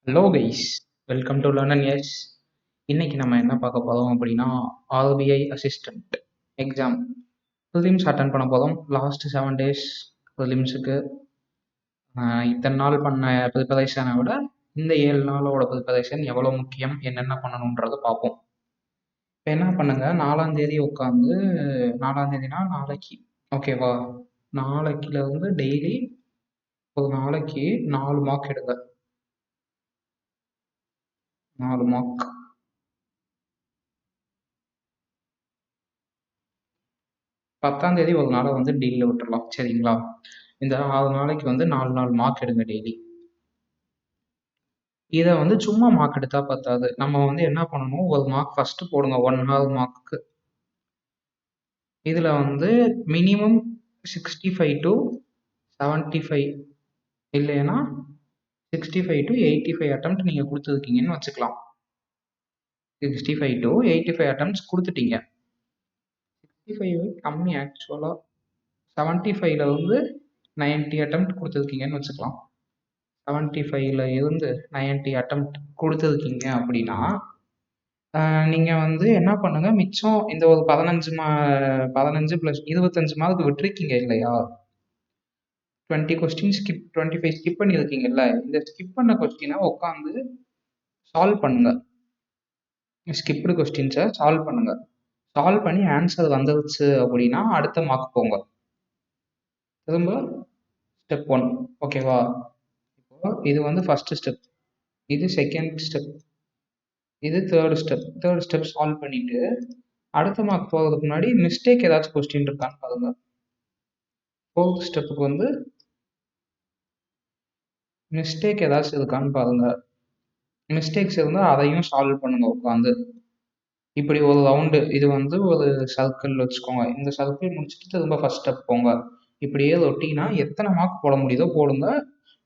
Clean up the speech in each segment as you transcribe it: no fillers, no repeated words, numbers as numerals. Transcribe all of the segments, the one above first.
Hello guys, welcome to learn and S. இன்னைக்கு நம்ம என்ன பார்க்க போகிறோம் அப்படின்னா, RBI assistant exam prelims attend பண்ண போதும். லாஸ்ட் 7 days ப்ரிலிம்ஸுக்கு இத்தனை நாள் பண்ண ப்ரிப்பரேஷனை விட இந்த 7 நாளோட ப்ரிப்பரேஷன் எவ்வளோ முக்கியம், என்னென்ன பண்ணணுன்றதை பார்ப்போம். இப்போ என்ன பண்ணுங்க, 4ஆம் தேதி உட்காந்து 4ஆம் தேதினா நாளைக்கு, ஓகேவா? நாளைக்குல இருந்து டெய்லி ஒரு நாளைக்கு 4 மார்க் எடுங்க. 4 மார்க். 10ஆம் தேதி ஒரு நாளை வந்து டீலில் விட்டுறலாம், சரிங்களா? இந்த 6 நாளைக்கு வந்து 4 மார்க் எடுங்க டெய்லி. இதை வந்து சும்மா மார்க் எடுத்தா பத்தாது. நம்ம வந்து என்ன பண்ணணும், ஒரு மார்க் ஃபர்ஸ்ட் போடுங்க 1 hour மார்க்கு. இதில் வந்து மினிமம் 65 to 75, இல்லைன்னா 65 to 85 அட்டம்ப்ட் நீங்கள் கொடுத்துருக்கீங்கன்னு வச்சுக்கலாம். 65 to 85 அட்டம்ப்ட்ஸ் கொடுத்துட்டீங்க. 65 கம்மி ஆக்சுவலாக. 75ல வந்து 90 அட்டம்ப்ட் கொடுத்துருக்கீங்கன்னு வச்சுக்கலாம். 75ல இருந்து 90 அட்டம்ப்ட் கொடுத்துருக்கீங்க அப்படின்னா, நீங்கள் வந்து என்ன பண்ணுங்க, மிச்சம் இந்த ஒரு 15 + 25 மார்க் விட்டுருக்கீங்க இல்லையா? 20 கொஸ்டின் ஸ்கிப், 25 ஸ்கிப் பண்ணியிருக்கீங்கல்ல, இந்த ஸ்கிப் பண்ண கொஸ்டினை உட்காந்து சால்வ் பண்ணுங்க. ஸ்கிப்டு கொஸ்டின்ஸை சால்வ் பண்ணுங்க. சால்வ் பண்ணி ஆன்சர் வந்துருச்சு அப்படின்னா அடுத்த மார்க் போங்க. திரும்ப ஸ்டெப் 1, ஓகேவா? இப்போ இது வந்து ஃபர்ஸ்ட் ஸ்டெப், இது செகண்ட் ஸ்டெப், இது தேர்ட் ஸ்டெப் சால்வ் பண்ணிட்டு அடுத்த மார்க் போகிறதுக்கு முன்னாடி மிஸ்டேக் ஏதாச்சும் கொஸ்டின் இருக்கான்னு பாருங்க. ஃபோர்த் ஸ்டெப்புக்கு வந்து மிஸ்டேக் ஏதாச்சும் இருக்கான்னு பாருங்க. மிஸ்டேக்ஸ் இருந்தால் அதையும் சால்வ் பண்ணுங்க உட்காந்து. இப்படி ஒரு ரவுண்டு, இது வந்து ஒரு சர்க்கிள் வச்சுக்கோங்க. இந்த சர்க்கிள் முடிச்சுட்டு திரும்ப ஃபர்ஸ்ட் ஸ்டெப் போங்க. இப்படியே ரொட்டீனா எத்தனை மார்க் போட முடியுதோ போடுங்க.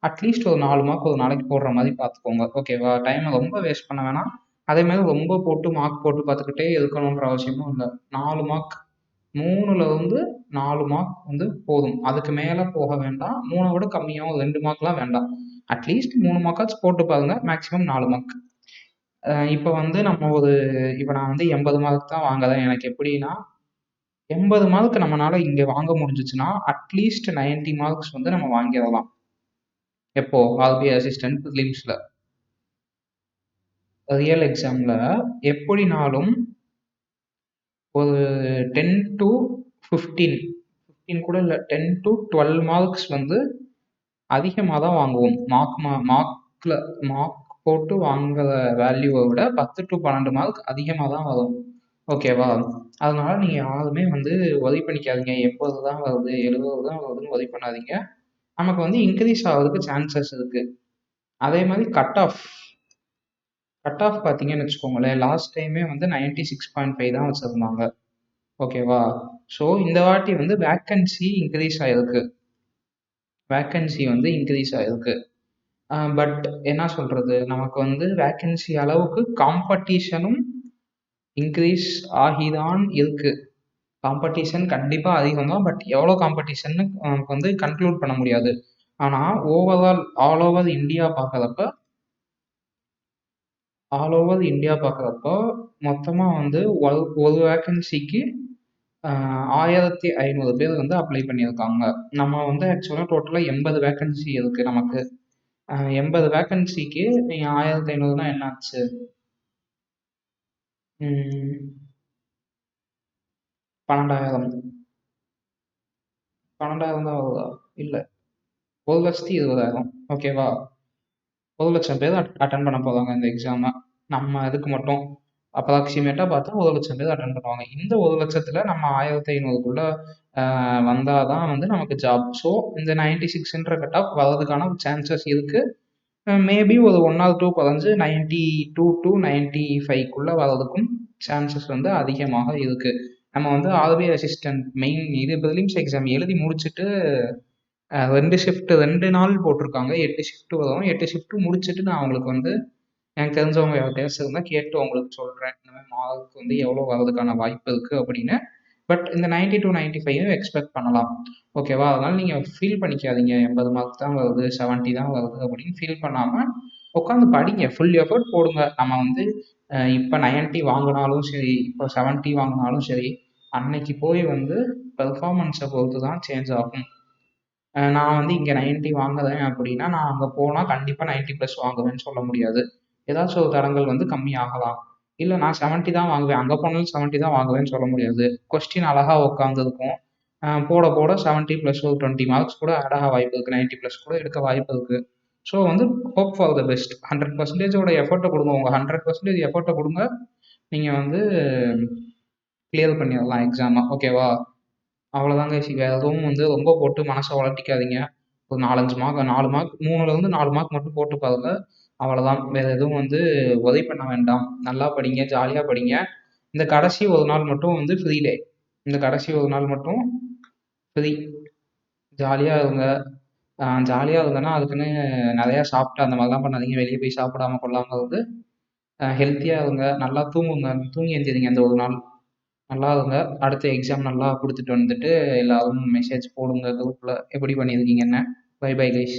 அட்லீஸ்ட் ஒரு 4 மார்க் ஒரு நாளைக்கு போடுற மாதிரி பார்த்துக்கோங்க, ஓகேவா? டைமை ரொம்ப வேஸ்ட் பண்ண வேணாம். அதே மாதிரி ரொம்ப போட்டு மார்க் போட்டு பார்த்துக்கிட்டே இருக்கணுன்ற அவசியமும் இல்லை. 4 மார்க், 3ல இருந்து 4 மார்க் வந்து போதும். அதுக்கு மேலே போக வேண்டாம். 3 விட கம்மியாகவும் 2 மார்க்லாம் வேண்டாம். அட்லீஸ்ட் 3 மார்க்காச்சும் போட்டு பாருங்க. Maximum 4 mark. இப்போ வந்து இப்போ நான் வந்து 80 மார்க் தான் வாங்குறேன். எனக்கு எப்படின்னா 80 மார்க் நம்மளால இங்கே வாங்க முடிஞ்சிச்சுன்னா அட்லீஸ்ட் 90 மார்க்ஸ் வந்து நம்ம வாங்கிடலாம். எப்போ? RBI assistant ப்ரிலிம்ஸில். ரியல் எக்ஸாமில் எப்படினாலும் ஒரு 10 to 15 கூட இல்லை, 10 to 12 மார்க்ஸ் வந்து அதிகமாக தான் வாங்குவோம். மார்க் போட்டு வாங்குற வேல்யூவை விட 10 to 12 மார்க் அதிகமாக தான் வரும், ஓகேவா? அதனால நீங்கள் யாருமே வந்து ஒரி பண்ணிக்காதீங்க. 80 தான் வருது, 70 தான் வருதுன்னு ஒரி பண்ணாதீங்க. நமக்கு வந்து இன்க்ரீஸ் ஆகிறதுக்கு சான்சஸ் இருக்கு. அதே மாதிரி கட் ஆஃப் பார்த்தீங்கன்னு வச்சுக்கோங்களேன், லாஸ்ட் டைமே வந்து 96.5 தான் வச்சுருந்தாங்க, ஓகேவா? ஸோ இந்த வாட்டி வந்து வேக்கன்சி வந்து இன்க்ரீஸ் ஆகிருக்கு. பட் என்ன சொல்கிறது, நமக்கு வந்து வேக்கன்சி அளவுக்கு காம்படிஷனும் இன்க்ரீஸ் ஆகிதான் இருக்கு. காம்படிஷன் கண்டிப்பாக அதிகம் தான். பட் எவ்வளோ காம்படிஷன்னு நமக்கு வந்து கன்க்ளூட் பண்ண முடியாது. ஆனால் ஆல் ஓவர் இந்தியா பார்க்குறப்போ மொத்தமாக வந்து ஒரு வேக்கன்சிக்கு 1500 பேர் வந்து அப்ளை பண்ணியிருக்காங்க. நம்ம வந்து ஆக்சுவலாக டோட்டலாக 80 வேக்கன்சி இருக்குது நமக்கு. 80 வேக்கன்சிக்கு நீங்கள் 1500னா என்னாச்சு? 12,000 தான் வருதா? இல்லை, 1,20,000, ஓகேவா? 1,00,000 பேர் அட்டன் பண்ண போகிறாங்க இந்த எக்ஸாமை. நம்ம இதுக்கு மட்டும் அப்ராக்சிமேட்டாக பார்த்தா 1,00,000 பேர் அட்டன் பண்ணுவாங்க. இந்த 1,00,000ல் நம்ம 1500க்குள்ளே வந்தால் தான் வந்து நமக்கு ஜாப். ஸோ இந்த 96ன்ற கட் ஆஃப் வர்றதுக்கான சான்சஸ் இருக்குது. மேபி ஒரு 1 or 2 குறைஞ்சு 92 to 95க்குள்ளே வர்றதுக்கும் சான்சஸ் வந்து அதிகமாக இருக்குது. நம்ம வந்து ஆர்பிஐ அசிஸ்டன்ட் மெயின் இது ப்ரிலிம்ஸ் எக்ஸாம் எழுதி முடிச்சுட்டு 2 நாள் போட்டிருக்காங்க. 8 ஷிஃப்ட் வரும். 8 ஷிஃப்ட் முடிச்சுட்டு நான் அவங்களுக்கு வந்து எனக்கு தெரிஞ்சவங்க யார்கிட்டயாச்சும் இருந்தால் கேட்டு உங்களுக்கு சொல்கிறேன், இந்த மாதிரி மார்க் வந்து எவ்வளோ வர்றதுக்கான வாய்ப்பு இருக்குது அப்படின்னு. பட் இந்த 90 to 95 எக்ஸ்பெக்ட் பண்ணலாம், ஓகேவா? அதனால் நீங்கள் ஃபீல் பண்ணிக்காதீங்க 80 மார்க் தான் வருது, 70 தான் வருது அப்படின்னு ஃபீல் பண்ணாமல் உட்காந்து படிங்க. ஃபுல் எஃபோர்ட் போடுங்க. நம்ம வந்து இப்போ 90 வாங்கினாலும் சரி, இப்போ 70 வாங்கினாலும் சரி, அன்னைக்கு போய் வந்து பெர்ஃபார்மன்ஸை பொறுத்து தான் சேஞ்ச் ஆகும். நான் வந்து இங்கே 90 வாங்குறேன் அப்படின்னா, நான் அங்கே போனால் கண்டிப்பாக 90 ப்ளஸ் வாங்குவேன்னு சொல்ல முடியாது. ஏதாச்சும் ஒரு தடங்கள் வந்து கம்மி ஆகலாம். இல்லை நான் 70 தான் வாங்குவேன், அங்கே போனாலும் 70 தான் வாங்குவேன்னு சொல்ல முடியாது. கொஸ்டின் அழகா உட்காந்துருக்கும். போட போட 70 ப்ளஸ் ஒரு 20 மார்க்ஸ் கூட ஆட் ஆக வாய்ப்பு இருக்குது. 90 ப்ளஸ் கூட எடுக்க வாய்ப்பு இருக்குது. ஸோ வந்து ஹோப் ஃபார் த பெஸ்ட். 100%ஓட எஃபர்ட்டை கொடுங்க. உங்கள் 100% எஃபர்ட்டை கொடுங்க. நீங்கள் வந்து கிளியர் பண்ணிடலாம் எக்ஸாமை. ஓகேவா? அவ்வளோதாங்க. வேறு எதுவும் வந்து ரொம்ப போட்டு மனசை உழட்டிக்காதீங்க. ஒரு 4, 5 மார்க் 4 மார்க் 3லேருந்து 4 மார்க் மட்டும் போட்டு பாருங்க. அவ்வளோதான். வேறு எதுவும் வந்து உதவி பண்ண வேண்டாம். நல்லா படிங்க, ஜாலியாக படிங்க. இந்த கடைசி ஒரு நாள் மட்டும் வந்து ஃப்ரீ டே. இந்த கடைசி ஒரு நாள் மட்டும் ஃப்ரீ. ஜாலியாக இருங்க. ஜாலியாக இருந்தேன்னா அதுக்குன்னு நிறையா சாப்பிட்டு அந்த மாதிரிலாம் பண்ணாதீங்க. வெளியே போய் சாப்பிடாம கொள்ளாமல் வந்து ஹெல்த்தியாக இருங்க. நல்லா தூங்குங்க. தூங்கி எந்திரிங்க இந்த ஒரு நாள். நல்லா இருங்க. அடுத்த எக்ஸாம் நல்லா கொடுத்துட்டு வந்துட்டு எல்லாரும் மெசேஜ் போடுங்க குரூப்பில் எப்படி பண்ணியிருக்கீங்கன்னு. By bye guys.